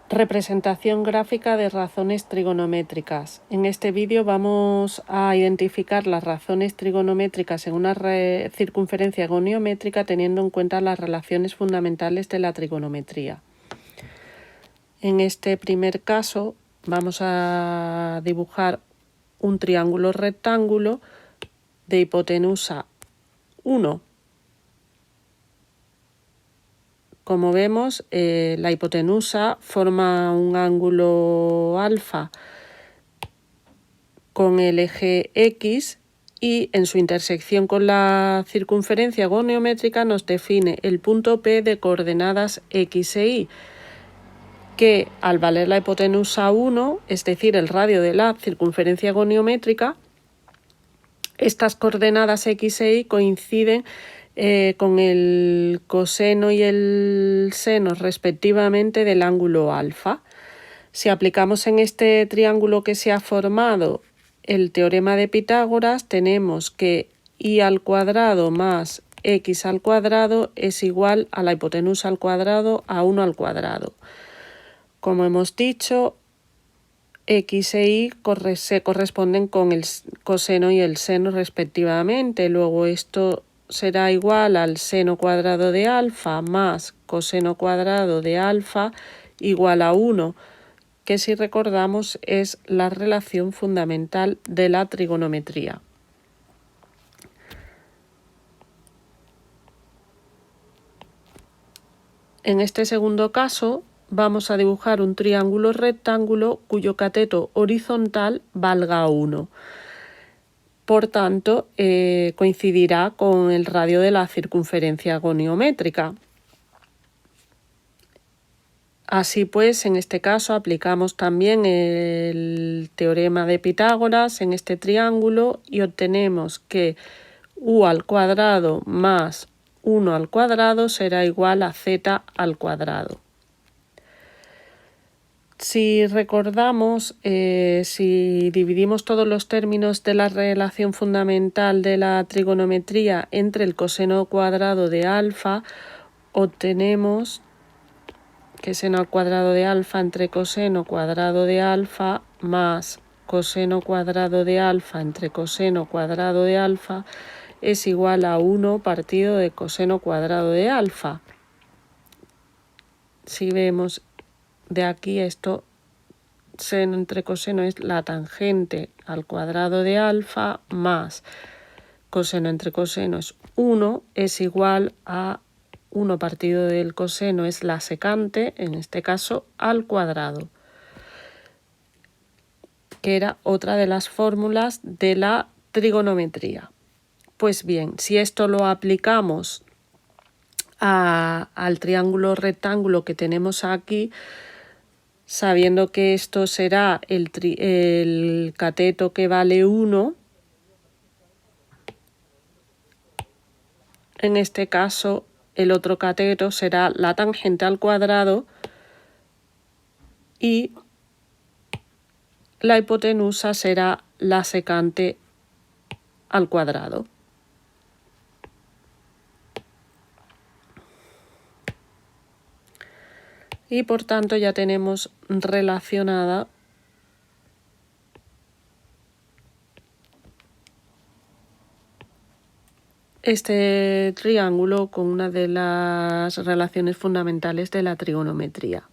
Representación gráfica de razones trigonométricas. En este vídeo vamos a identificar las razones trigonométricas en una circunferencia goniométrica teniendo en cuenta las relaciones fundamentales de la trigonometría. En este primer caso vamos a dibujar un triángulo rectángulo de hipotenusa 1. Como vemos, la hipotenusa forma un ángulo alfa con el eje X y en su intersección con la circunferencia goniométrica nos define el punto P de coordenadas X e Y, que al valer la hipotenusa 1, es decir, el radio de la circunferencia goniométrica, estas coordenadas X e Y coinciden con el coseno y el seno respectivamente del ángulo alfa. Si aplicamos en este triángulo que se ha formado el teorema de Pitágoras, tenemos que y al cuadrado más x al cuadrado es igual a la hipotenusa al cuadrado a 1 al cuadrado. Como hemos dicho, x e y se corresponden con el coseno y el seno respectivamente. Luego esto será igual al seno cuadrado de alfa más coseno cuadrado de alfa igual a 1, que si recordamos es la relación fundamental de la trigonometría. En este segundo caso vamos a dibujar un triángulo rectángulo cuyo cateto horizontal valga 1. Por tanto, coincidirá con el radio de la circunferencia goniométrica. Así pues, en este caso aplicamos también el teorema de Pitágoras en este triángulo y obtenemos que u al cuadrado más 1 al cuadrado será igual a z al cuadrado. Si recordamos, si dividimos todos los términos de la relación fundamental de la trigonometría entre el coseno cuadrado de alfa, obtenemos que seno al cuadrado de alfa entre coseno cuadrado de alfa más coseno cuadrado de alfa entre coseno cuadrado de alfa es igual a 1 partido de coseno cuadrado de alfa. Si vemos de aquí esto, seno entre coseno es la tangente al cuadrado de alfa más coseno entre coseno es 1, es igual a 1 partido del coseno es la secante, en este caso, al cuadrado, que era otra de las fórmulas de la trigonometría. Pues bien, si esto lo aplicamos al triángulo rectángulo que tenemos aquí, sabiendo que esto será el cateto que vale 1, en este caso el otro cateto será la tangente al cuadrado y la hipotenusa será la secante al cuadrado. Y por tanto ya tenemos relacionada este triángulo con una de las relaciones fundamentales de la trigonometría.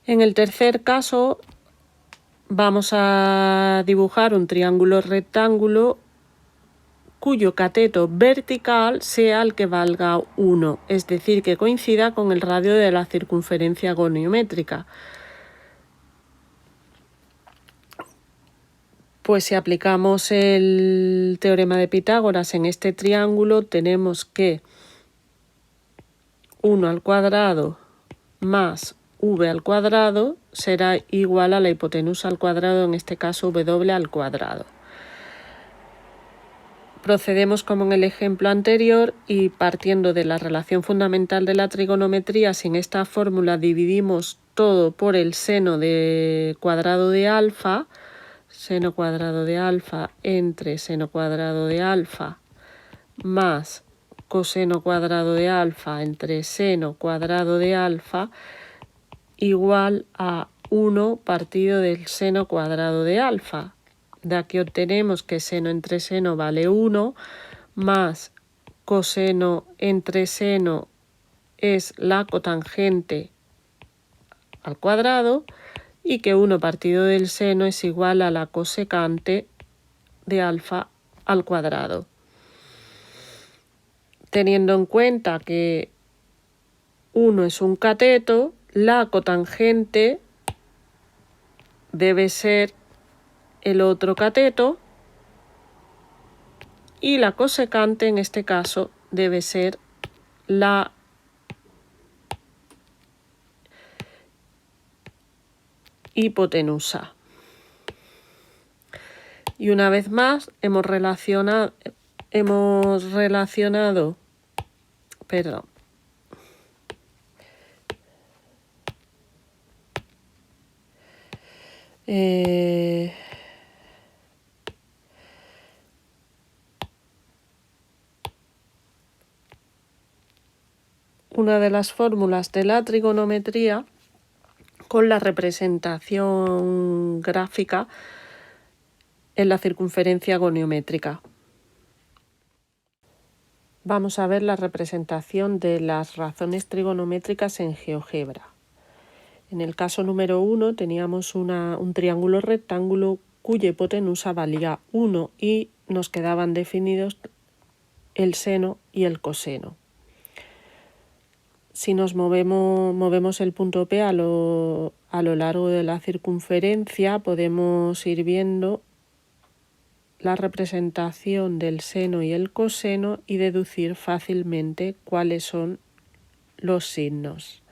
En el tercer caso vamos a dibujar un triángulo rectángulo cuyo cateto vertical sea el que valga 1, es decir, que coincida con el radio de la circunferencia goniométrica. Pues si aplicamos el teorema de Pitágoras en este triángulo, tenemos que 1 al cuadrado más v al cuadrado será igual a la hipotenusa al cuadrado, en este caso w al cuadrado. Procedemos como en el ejemplo anterior y partiendo de la relación fundamental de la trigonometría, si en esta fórmula dividimos todo por el seno de cuadrado de alfa, seno cuadrado de alfa entre seno cuadrado de alfa más coseno cuadrado de alfa entre seno cuadrado de alfa, igual a 1 partido del seno cuadrado de alfa. De aquí obtenemos que seno entre seno vale 1, más coseno entre seno es la cotangente al cuadrado, y que 1 partido del seno es igual a la cosecante de alfa al cuadrado. Teniendo en cuenta que 1 es un cateto, la cotangente debe ser el otro cateto y la cosecante en este caso debe ser la hipotenusa. Y una vez más hemos relacionado, perdón, una de las fórmulas de la trigonometría con la representación gráfica en la circunferencia goniométrica. Vamos a ver la representación de las razones trigonométricas en GeoGebra. En el caso número 1 teníamos un triángulo rectángulo cuya hipotenusa valía 1 y nos quedaban definidos el seno y el coseno. Si nos movemos el punto P a lo largo de la circunferencia, podemos ir viendo la representación del seno y el coseno y deducir fácilmente cuáles son los signos.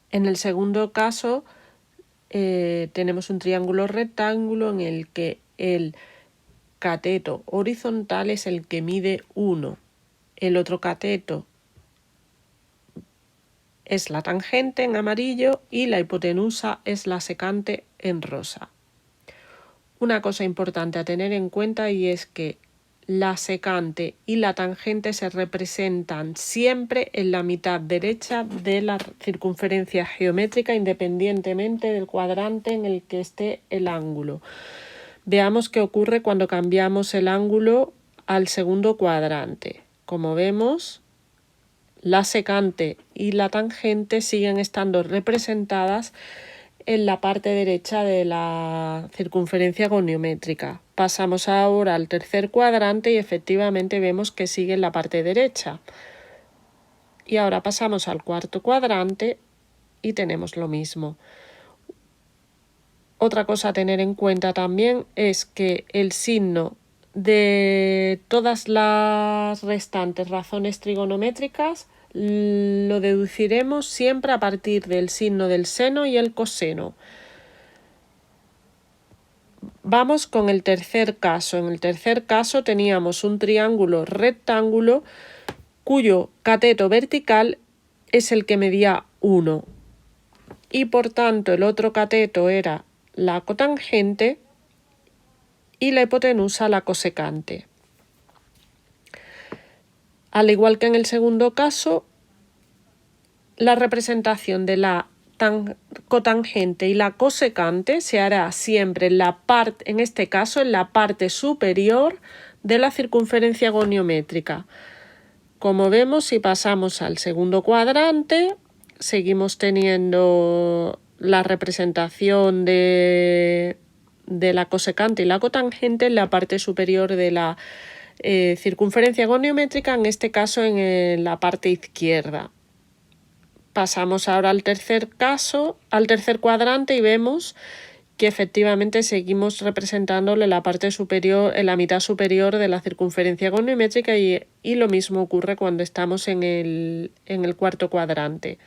En el segundo caso tenemos un triángulo rectángulo en el que el cateto horizontal es el que mide 1. El otro cateto es la tangente en amarillo y la hipotenusa es la secante en rosa. Una cosa importante a tener en cuenta y es que la secante y la tangente se representan siempre en la mitad derecha de la circunferencia geométrica independientemente del cuadrante en el que esté el ángulo. Veamos qué ocurre cuando cambiamos el ángulo al segundo cuadrante. Como vemos, la secante y la tangente siguen estando representadas en la parte derecha de la circunferencia goniométrica. Pasamos ahora al tercer cuadrante y efectivamente vemos que sigue en la parte derecha. Y ahora pasamos al cuarto cuadrante y tenemos lo mismo. Otra cosa a tener en cuenta también es que el signo de todas las restantes razones trigonométricas lo deduciremos siempre a partir del signo del seno y el coseno. Vamos con el tercer caso. En el tercer caso teníamos un triángulo rectángulo cuyo cateto vertical es el que medía 1 y por tanto el otro cateto era la cotangente y la hipotenusa la cosecante. Al igual que en el segundo caso, la representación de la cotangente y la cosecante se hará siempre en este caso en la parte superior de la circunferencia goniométrica. Como vemos, si pasamos al segundo cuadrante, seguimos teniendo la representación de la cosecante y la cotangente en la parte superior de la circunferencia goniométrica, en este caso en la parte izquierda. Pasamos ahora al tercer cuadrante y vemos que efectivamente seguimos representándole la parte superior, en la mitad superior de la circunferencia goniométrica y lo mismo ocurre cuando estamos en el cuarto cuadrante.